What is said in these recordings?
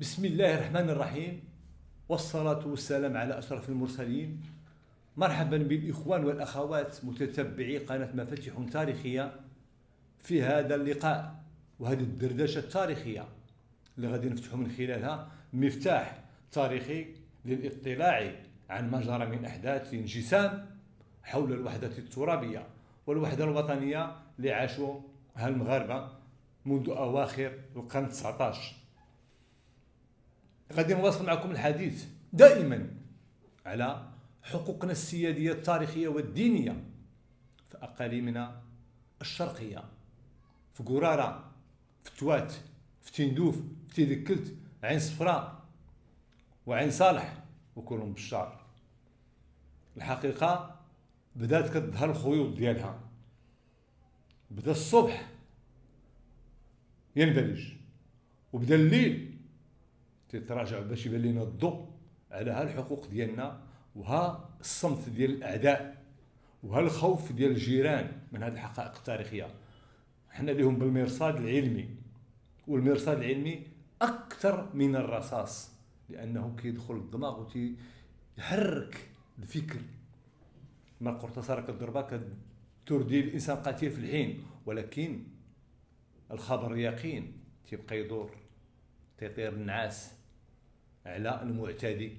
بسم الله الرحمن الرحيم، والصلاة والسلام على أشرف المرسلين. مرحبا بالإخوان والأخوات متتبعي قناة مفاتيح تاريخية في هذا اللقاء وهذه الدردشة التاريخية اللي غادي نفتحوا من خلالها مفتاح تاريخي للاطلاع عن ما جرى من أحداث انجسام حول الوحدة الترابية والوحدة الوطنية اللي عاشوها المغاربة منذ أواخر القرن 19. غادي نواصل معكم الحديث دائما على حقوقنا السيادية التاريخية والدينية في أقاليمنا الشرقية، في قرارة، في توات، في تندوف، في تيدكلت، عين صفراء وعين صالح وكلهم بشار. الحقيقة بدات كتظهر الخيوط ديالها، بدا الصبح ينبلج وبدا الليل تتراجع باش يبان لنا الضوء على ها الحقوق ديالنا وها الصمت ديال الاعداء وها الخوف ديال الجيران من هذه الحقائق التاريخيه. حنا ليهم بالمرصاد العلمي، والمرصاد العلمي اكثر من الرصاص لانه كيدخل الدماغ وتيحرك الفكر. ما القرطاسه كضربه كتردي الانسان قتيل في الحين، ولكن الخبر يقين تيبقى يدور، تيطير النعاس على المعتدي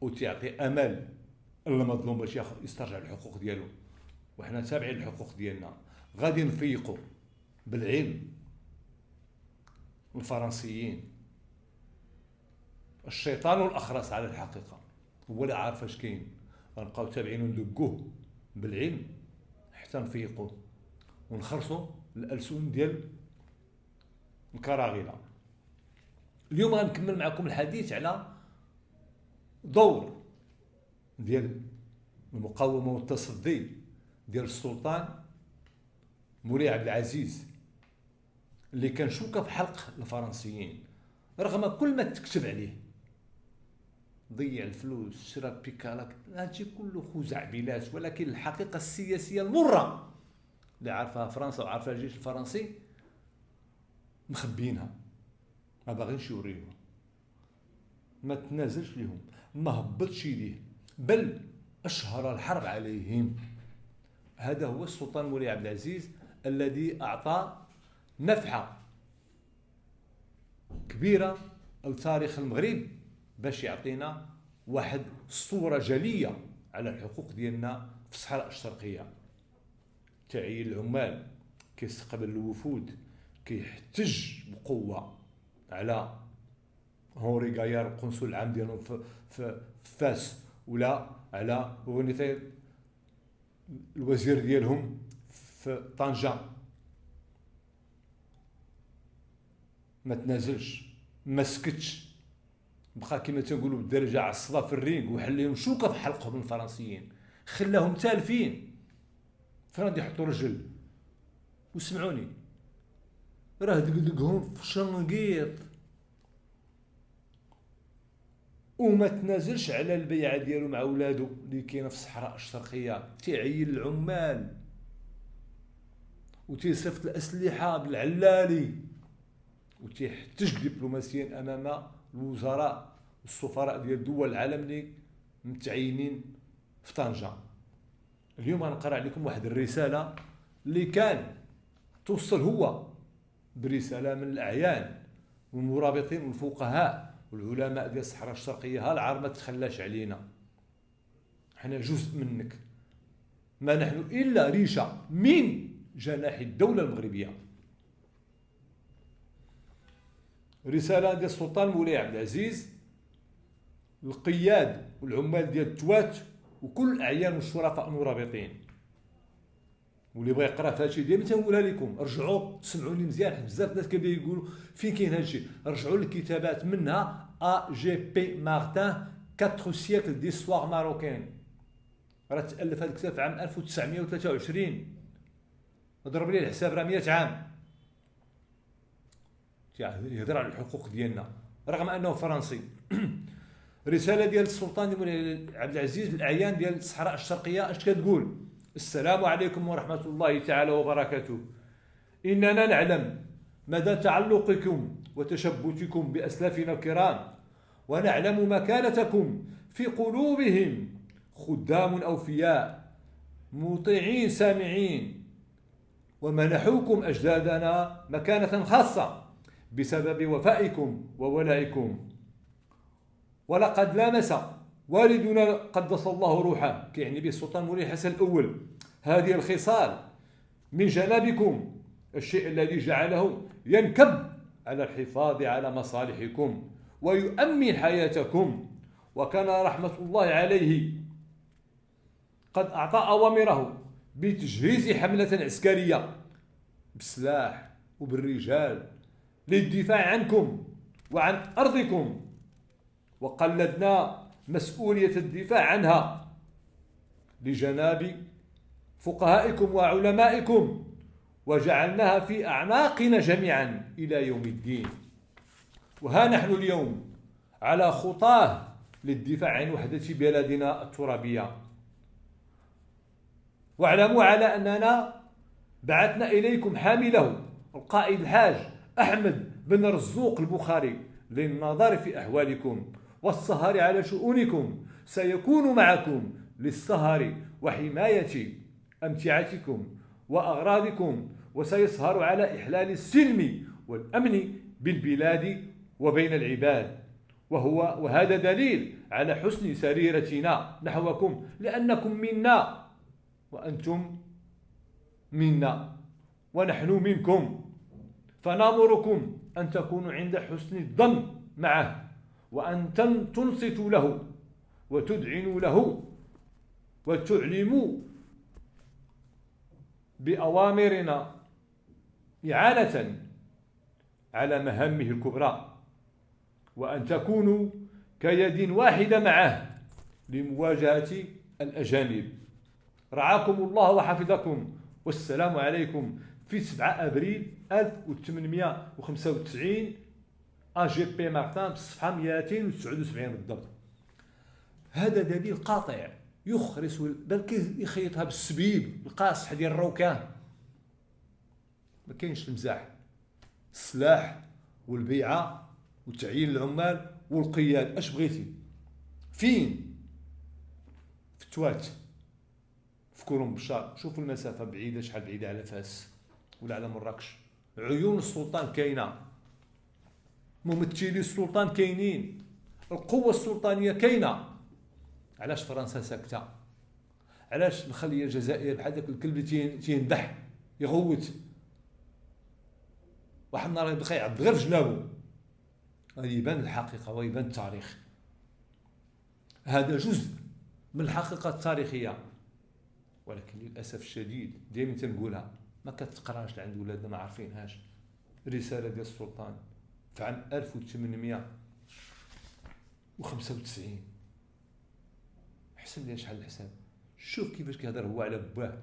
وتعطي امل المظلوم باش يسترجع الحقوق ديالو. وحنا تابعين الحقوق ديالنا، غادي نفيقوا بالعلم. الفرنسيين الشيطان والاخرس على الحقيقه هو اللي عارف اش كاين، غنبقاو تابعين وندقوه بالعلم حتى نفيقوا ونخرصوا الالسن ديال الكراغله. اليوم غنكمل معكم الحديث على دور ديال المقاومه والتصدي ديال السلطان مولاي عبد العزيز اللي كان شوكه في حلق الفرنسيين رغم كل ما تكتب عليه. ضيع الفلوس، شرا بيكالاك، هادشي كله خزعبلات، ولكن الحقيقه السياسيه المره اللي عارفها فرنسا وعارفها الجيش الفرنسي مخبينها، ما باغينش يوريوها، ما تنازلش لهم، ما هبطش يديه، بل اشهر الحرب عليهم. هذا هو السلطان مولاي عبد العزيز الذي اعطى نفحه كبيره لتاريخ المغرب باش يعطينا واحد الصوره جليه على الحقوق ديالنا في الصحراء الشرقيه. تعيين العمال، كيستقبل الوفود، كيحتج بقوه على هونري غايار القنصل العام ديالهم في فاس، ولا على الوزير ديالهم في طنجة. ما تنازلش، ما سكتش، بقى كما تنقولوا بالدرجه عصبه في الرينغ وحليهم شوكه في حلقهم الفرنسيين، خلاهم تالفين. فين غادي يحطوا رجل؟ وسمعوني راه دقدقهم في شنقيط، وما تنازلش على البيعه ديالو مع ولادو اللي كاينه في الصحراء الشرقيه. تيعين العمال وتيصيفط الاسلحه بالعلالي وتيحتج دبلوماسيا امام الوزراء والسفراء ديال الدول العالم اللي متعينين في طنجة. اليوم غنقرا عليكم واحد الرساله اللي كان توصل هو برساله من الاعيان والمرابطين والفقهاء والعلماء ديال الصحراء الشرقيه. ها العار ما تخلاش علينا، حنا جزء منك، ما نحن الا ريشه من جناح الدوله المغربيه. رساله ديال السلطان مولاي عبد العزيز القياد والعمال ديال التوات وكل الاعيان والشرفاء المرابطين. واللي بغى يقرا في هادشي ديما تنقولها لكم، رجعوا سمعوني مزيان، حيت بزاف الناس كيبداو يقولوا فين كاين هادشي. رجعوا للكتابات، منها جي بي مارتان 4 سيكل ديستوار ماروكين، راه تالف هذا الكتاب في عام 1923. ضرب لي الحساب راه 100 عام يهضر على الحقوق ديالنا رغم انه فرنسي. رساله ديال السلطان مولاي عبد العزيز للاعيان ديال الصحراء الشرقيه اش كتقول؟ السلام عليكم ورحمه الله تعالى وبركاته. اننا نعلم مدى تعلقكم وتشبثكم بأسلافنا الكرام، ونعلم مكانتكم في قلوبهم، خدام أوفياء مطيعين سامعين، ومنحوكم أجدادنا مكانة خاصة بسبب وفائكم وولائكم. ولقد لامس والدنا قدس الله روحه، كيعني به السلطان مولاي الحسن الأول، هذه الخصال من جنابكم، الشيء الذي جعله ينكب على الحفاظ على مصالحكم ويؤمن حياتكم. وكان رحمة الله عليه قد أعطى أوامره بتجهيز حملة عسكرية بالسلاح وبالرجال للدفاع عنكم وعن أرضكم، وقلدنا مسؤولية الدفاع عنها لجناب فقهائكم وعلمائكم، وجعلناها في أعناقنا جميعا إلى يوم الدين. وها نحن اليوم على خطاه للدفاع عن وحدة بلادنا الترابية. واعلموا على أننا بعثنا إليكم حامله القائد الحاج أحمد بن رزوق البخاري للنظر في أحوالكم والسهر على شؤونكم. سيكون معكم للسهر وحماية أمتعتكم وأغراضكم، وسيسهر على إحلال السلم والأمن بالبلاد وبين العباد. وهذا دليل على حسن سريرتنا نحوكم، لأنكم منا وأنتم منا ونحن منكم، فنامركم أن تكونوا عند حسن الظن معه، وأن تنصتوا له وتدعنوا له وتعلموا بأوامرنا إعانة على مهامه الكبرى، وأن تكونوا كيد واحدة معه لمواجهة الأجانب. رعاكم الله وحفظكم، والسلام عليكم. في 7 أبريل 1895 AGP مارتان بالصفحة 279 بالضبط. هذا دليل قاطع يخرس بل يخيطها بالسبيب القاصح ديال الروكان. ما كاينش المزاح. السلاح والبيعة وتعيين العمال والقياد، اش بغيتي؟ فين؟ في التوات، في كرم بشار. شوفوا المسافة بعيدة، شحال بعيدة على فاس ولا على مراكش. عيون السلطان كاينة، ممثلي السلطان كاينين، القوة السلطانية كاينة. علاش فرنسا ساكتة؟ علاش مخليه الجزائر بحال داك الكلب تينبح يغوت واحد النهار يبقى يعض غير في جنابو؟ غادي يبان الحقيقة ويبان التاريخ. هذا جزء من الحقيقة التاريخية، ولكن للأسف الشديد دائما تنقولها ما كتقراش لعند ولادنا، ما عارفينهاش. رسالة ديال السلطان في عام 1895. حسن لي شحال الحساب. شوف كيفاش كيهضر هو على باه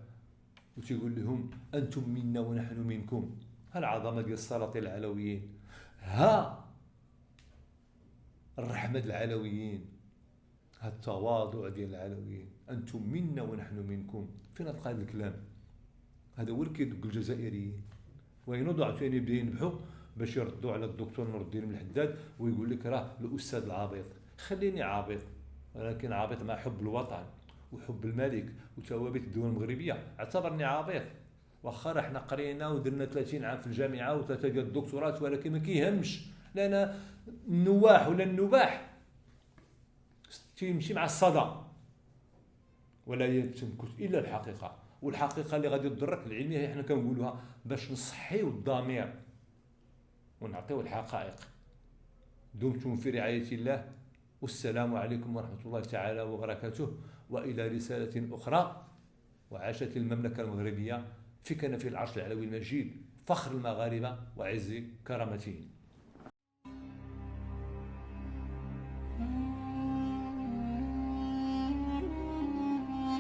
وتيقول لهم أنتم منا ونحن منكم. ها العظمة ديال السلاطين العلويين، ها الرحمة ديال العلويين، ها التواضع ديال العلويين. أنتم منا ونحن منكم. فين تلقى هذا الكلام؟ هذا هو اللي كيدق الجزائريين. وينوضوا عاوتاني يبداو ينبحوا باش يردوا على الدكتور نور الدين الحداد ويقول لك راه الأستاذ العبيط. خليني عبيط، ولكن عبيط مع حب الوطن وحب الملك وثوابت الدول المغربية. اعتبرني عبيط، واخا راه حنا قرينا ودرنا 30 عام في الجامعة و3 ديال الدكتورات، ولكن ما كيهمش. لأن النواح ولا النباح تيمشي مع الصدى، ولا يتمكت إلا الحقيقة. والحقيقة اللي غادي تضرك العلمية هي حنا كنقولوها باش نصحيو الضمير ونعطيو الحقائق. دمتم في رعاية الله، والسلام عليكم ورحمة الله تعالى وبركاته. وإلى رسالة أخرى. وعاشت المملكة المغربية في كنف العرش العلوي المجيد، فخر المغاربة وعز كرامتهم.